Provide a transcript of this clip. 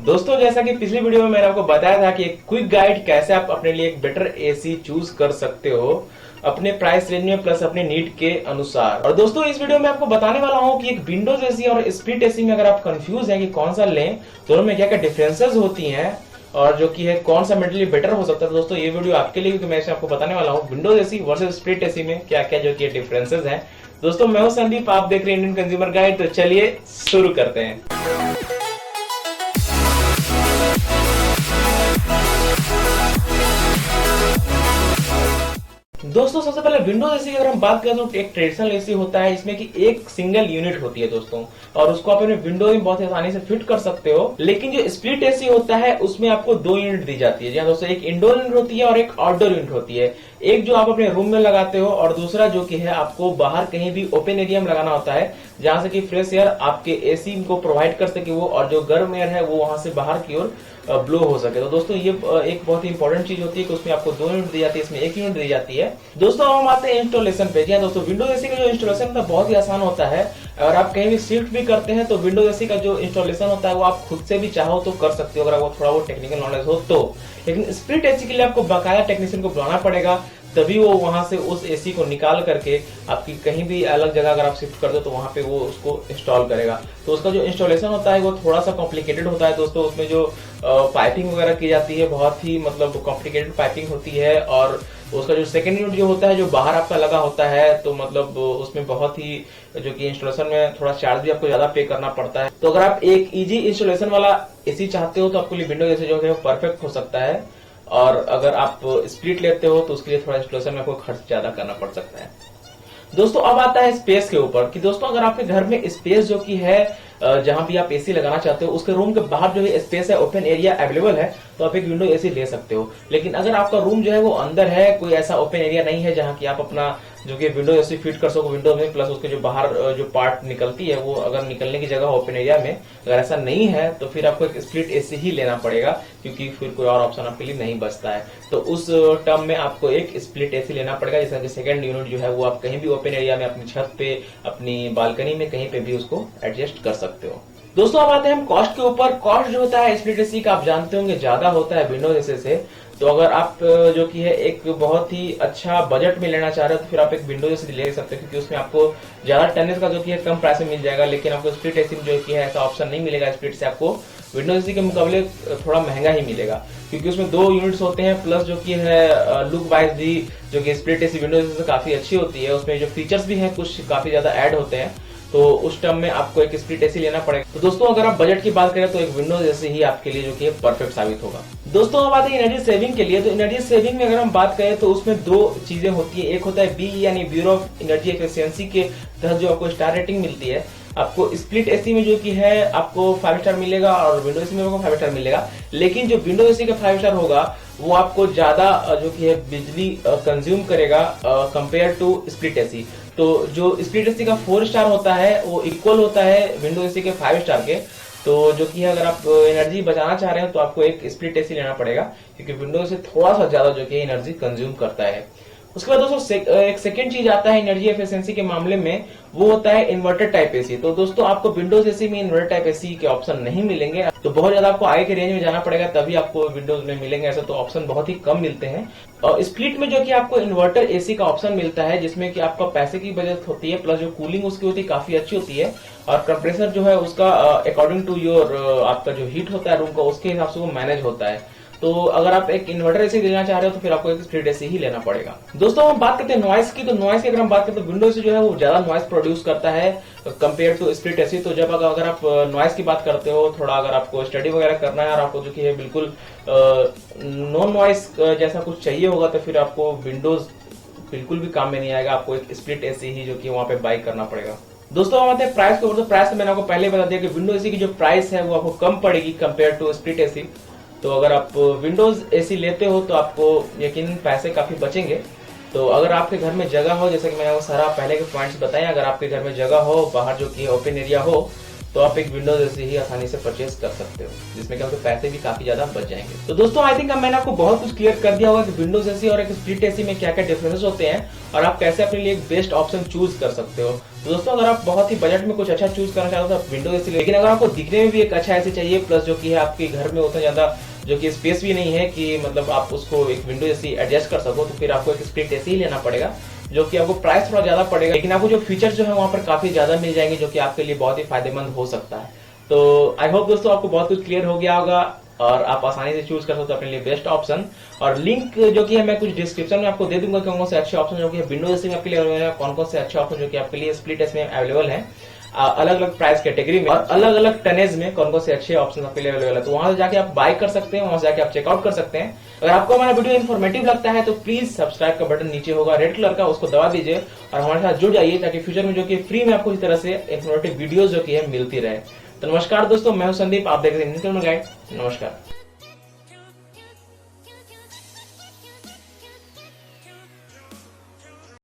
दोस्तों जैसा कि पिछली वीडियो में मैंने आपको बताया था कि एक क्विक गाइड कैसे आप अपने लिए एक बेटर एसी चूज कर सकते हो अपने प्राइस रेंज में प्लस अपने नीड के अनुसार। और दोस्तों इस वीडियो में आपको बताने वाला हूं कि एक विंडोज एसी और स्प्लिट एसी में अगर आप कंफ्यूज हैं कि कौन सा लें, दोनों में क्या क्या डिफरेंसेस होती हैं और जो कि है कौन सा मेरे लिए बेटर हो सकता है। तो दोस्तों ये वीडियो आपके लिए, क्योंकि मैं आपको बताने वाला हूँ Windows AC versus split AC में क्या क्या जो कि डिफरेंसेस हैं। दोस्तों मैं हूं संदीप, आप देख रहे हैं इंडियन कंज्यूमर गाइड। तो चलिए शुरू करते हैं। दोस्तों सबसे पहले विंडोज एसी की अगर हम बात करें तो एक ट्रेडिशनल एसी होता है इसमें कि एक सिंगल यूनिट होती है दोस्तों, और उसको आप अपने विंडो में बहुत आसानी से फिट कर सकते हो। लेकिन जो स्प्लिट एसी होता है उसमें आपको दो यूनिट दी जाती है। जहाँ दोस्तों एक इंडोर यूनिट होती है और एक आउटडोर यूनिट होती है। एक जो आप अपने रूम में लगाते हो और दूसरा जो कि है आपको बाहर कहीं भी ओपन एरिया में लगाना होता है, जहां से कि फ्रेश एयर आपके एसी को प्रोवाइड कर सके वो, और जो गर्म एयर है वो वहां से बाहर की ओर ब्लो हो सके। तो दोस्तों ये एक बहुत ही इंपॉर्टेंट चीज होती है कि उसमें आपको दो यूनिट दी जाती है, इसमें एक यूनिट दी जाती है। दोस्तों अब हम आते हैं इंस्टॉलेशन पे। जी दोस्तों विंडोज एसी का जो इंस्टॉलेशन है बहुत ही आसान होता है। अगर आप कहीं भी शिफ्ट भी करते हैं तो विंडोज एसी का जो इंस्टॉलेशन होता है वो आप खुद से भी चाहो तो कर सकते हो, अगर आपको थोड़ा बहुत टेक्निकल नॉलेज हो तो। लेकिन स्प्लिट एसी के लिए आपको बाकायदा टेक्नीशियन को बुलाना पड़ेगा, तभी वो वहां से उस एसी को निकाल करके आपकी कहीं भी अलग जगह अगर आप शिफ्ट कर दो तो वहां पे वो उसको इंस्टॉल करेगा। तो उसका जो इंस्टॉलेशन होता है वो थोड़ा सा कॉम्प्लिकेटेड होता है दोस्तों। उसमें जो पाइपिंग वगैरह की जाती है बहुत ही कॉम्प्लिकेटेड पाइपिंग होती है। और उसका जो सेकंड यूनिट जो होता है जो बाहर आपका लगा होता है, तो उसमें बहुत ही जो कि इंस्टॉलेशन में थोड़ा चार्ज भी आपको ज्यादा पे करना पड़ता है। तो अगर आप एक इजी इंस्टॉलेशन वाला एसी चाहते हो तो आपके लिए विंडोज एसी जो है परफेक्ट हो सकता है। और अगर आप स्प्लिट लेते हो तो उसके लिए थोड़ा इंस्टॉलेशन में आपको खर्च ज्यादा करना पड़ सकता है। दोस्तों अब आता है स्पेस के ऊपर कि दोस्तों अगर आपके घर में स्पेस जो कि है जहां भी आप एसी लगाना चाहते हो उसके रूम के बाहर जो है स्पेस है, ओपन एरिया अवेलेबल है, तो आप एक विंडो एसी ले सकते हो। लेकिन अगर आपका रूम जो है वो अंदर है, कोई ऐसा ओपन एरिया नहीं है जहां की आप अपना जो कि विंडो एसी फिट कर सको विंडो में, प्लस उसके जो बाहर जो पार्ट निकलती है वो अगर निकलने की जगह ओपन एरिया में अगर ऐसा नहीं है तो फिर आपको एक स्प्लिट एसी ही लेना पड़ेगा, क्योंकि फिर कोई और ऑप्शन आपके लिए नहीं बचता है। तो उस टर्म में आपको एक स्प्लिट एसी लेना पड़ेगा, जैसा कि सेकंड यूनिट जो है वो आप कहीं भी ओपन एरिया में, अपनी छत पे, अपनी बालकनी में, कहीं पे भी उसको एडजस्ट कर सकते हो। दोस्तों अब आते हैं हम कॉस्ट के ऊपर। कॉस्ट जो होता है स्प्लिट एसी का आप जानते होंगे ज्यादा होता है विंडोज एसी से। तो अगर आप जो कि है एक बहुत ही अच्छा बजट में लेना चाह रहे हो तो फिर आप एक विंडोज एसी ले सकते हो, क्योंकि उसमें आपको ज्यादा टनेज का जो कि है कम प्राइस में मिल जाएगा। लेकिन आपको स्प्लिट एसी में जो कि है ऐसा ऑप्शन नहीं मिलेगा। स्प्लिट से आपको विंडोज एसी के मुकाबले थोड़ा महंगा ही मिलेगा, क्योंकि उसमें दो यूनिट्स होते हैं, प्लस जो कि है लुक वाइज भी जो कि स्प्लिट एसी विंडोज एसी से काफी अच्छी होती है। उसमें जो फीचर्स भी हैं कुछ काफी ज्यादा ऐड होते हैं, तो उस टर्म में आपको एक स्प्लिट एसी लेना पड़ेगा। तो दोस्तों अगर आप बजट की बात करें तो एक विंडोज एसी ही आपके लिए जो कि परफेक्ट साबित होगा। दोस्तों अब आते हैं एनर्जी सेविंग के लिए। तो एनर्जी सेविंग में अगर हम बात करें तो उसमें दो चीजें होती है। एक होता है BE यानी ब्यूरो ऑफ एनर्जी एफिशिएंसी के तहत जो आपको स्टार रेटिंग मिलती है। आपको स्प्लिट एसी में जो कि है आपको 5 स्टार मिलेगा और विंडोज एसी में आपको 5 स्टार मिलेगा। लेकिन जो विंडोज एसी का 5 स्टार होगा वो आपको ज्यादा जो कि है बिजली कंज्यूम करेगा कंपेयर टू स्प्लिट एसी। तो जो स्प्लिट एसी का 4 स्टार होता है वो इक्वल होता है विंडोज एसी के 5 स्टार के। तो जो कि अगर आप एनर्जी बचाना चाह रहे हो तो आपको एक स्प्लिट एसी लेना पड़ेगा, क्योंकि विंडोज से थोड़ा सा ज्यादा जो कि एनर्जी कंज्यूम करता है। उसके बाद दोस्तों एक सेकंड चीज आता है एनर्जी एफिशिएंसी के मामले में, वो होता है इन्वर्टर टाइप एसी। तो दोस्तों आपको विंडोज एसी में इन्वर्टर टाइप एसी के ऑप्शन नहीं मिलेंगे, तो बहुत ज्यादा आपको आई के रेंज में जाना पड़ेगा तभी आपको विंडोज में मिलेंगे। ऐसा तो ऑप्शन बहुत ही कम मिलते हैं। और स्प्लिट में जो कि आपको इन्वर्टर एसी का ऑप्शन मिलता है, जिसमें कि आपका पैसे की बचत होती है, प्लस जो कूलिंग उसकी होती है काफी अच्छी होती है, और कंप्रेसर जो है उसका अकॉर्डिंग टू योर आपका जो हीट होता है रूम का उसके हिसाब से वो मैनेज होता है। तो अगर आप एक इन्वर्टर एसी लेना चाह रहे हो तो फिर आपको एक स्प्लिट एसी ही लेना पड़ेगा। दोस्तों हम बात करते हैं नॉइस की। तो नॉइस की अगर हम बात करते हैं तो विंडोज जो है वो ज्यादा नॉइस प्रोड्यूस करता है कंपेयर टू स्प्लिट एसी। तो जब अगर आप नॉइस की बात करते हो, थोड़ा अगर आपको स्टडी वगैरह करना है और आपको जो कि है बिल्कुल नॉन नॉइस जैसा कुछ चाहिए होगा, तो फिर आपको विंडोज बिल्कुल भी काम में नहीं आएगा। आपको एक स्प्लिट एसी ही जो कि वहां पे बाय करना पड़ेगा। दोस्तों हम आते हैं प्राइस के ऊपर। तो प्राइस तो मैंने आपको पहले बता दिया कि विंडोज एसी की जो प्राइस है वो आपको कम पड़ेगी कंपेयर टू स्प्लिट एसी। तो अगर आप विंडोज एसी लेते हो तो आपको यकीनन पैसे काफी बचेंगे। तो अगर आपके घर में जगह हो, जैसे कि मैंने वो सारा पहले के पॉइंट्स बताए, अगर आपके घर में जगह हो, बाहर जो कि ओपन एरिया हो, तो आप एक विंडोज एसी ही आसानी से परचेज कर सकते हो, जिसमें क्या होगा पैसे भी काफी ज्यादा बच जाएंगे। तो दोस्तों आई थिंक अब मैंने आपको बहुत कुछ क्लियर कर दिया होगा कि विंडोज एसी और एक स्प्लिट एसी में क्या क्या डिफरेंसेस होते हैं और आप कैसे अपने लिए एक बेस्ट ऑप्शन चूज कर सकते हो। तो दोस्तों अगर आप बहुत ही बजट में कुछ अच्छा चूज करना चाहते हो तो आप विंडोज एसी, लेकिन अगर आपको दिखने में भी एक अच्छा एसी चाहिए प्लस जो कि है आपके घर में उतना ज्यादा जो कि स्पेस भी नहीं है कि मतलब आप उसको एक विंडोज एसी एडजस्ट कर सको, तो फिर आपको एक स्प्लिट एसी ही लेना पड़ेगा, जो कि आपको प्राइस थोड़ा ज्यादा पड़ेगा, लेकिन आपको जो फीचर जो है वहां पर काफी ज्यादा मिल जाएंगे, जो कि आपके लिए बहुत ही फायदेमंद हो सकता है। तो आई होप दोस्तों आपको बहुत कुछ क्लियर हो गया होगा और आप आसानी से चूज कर सकते हो अपने लिए बेस्ट ऑप्शन। और लिंक जो कि है मैं कुछ डिस्क्रिप्शन में आपको दे दूंगा कौन कौन से अच्छे ऑप्शन जो कि विंडोज एसी में आपके लिए अवेलेबल है, कौन कौन से अच्छे ऑप्शन जो कि आपके लिए स्प्लिट एसी में अवेलेबल है, अलग अलग प्राइस कैटेगरी में और अलग अलग टनेज में कौन कौन से अच्छे ऑप्शन आपके लिए अवेलेबल है। तो वहां से जाके आप बाय कर सकते हैं, वहां से जाके आप चेकआउट कर सकते हैं। अगर आपको हमारा वीडियो इन्फॉर्मेटिव लगता है तो प्लीज सब्सक्राइब का बटन नीचे होगा रेड कलर का, उसको दबा दीजिए और हमारे साथ जुड़ जाइए ताकि फ्यूचर में जो कि फ्री में आपको इस तरह से इन्फॉर्मेटिव वीडियोस जो कि है मिलती रहे। तो नमस्कार दोस्तों, मैं हूं संदीप, आप देख रहे हैं इंडियन गाइड। नमस्कार।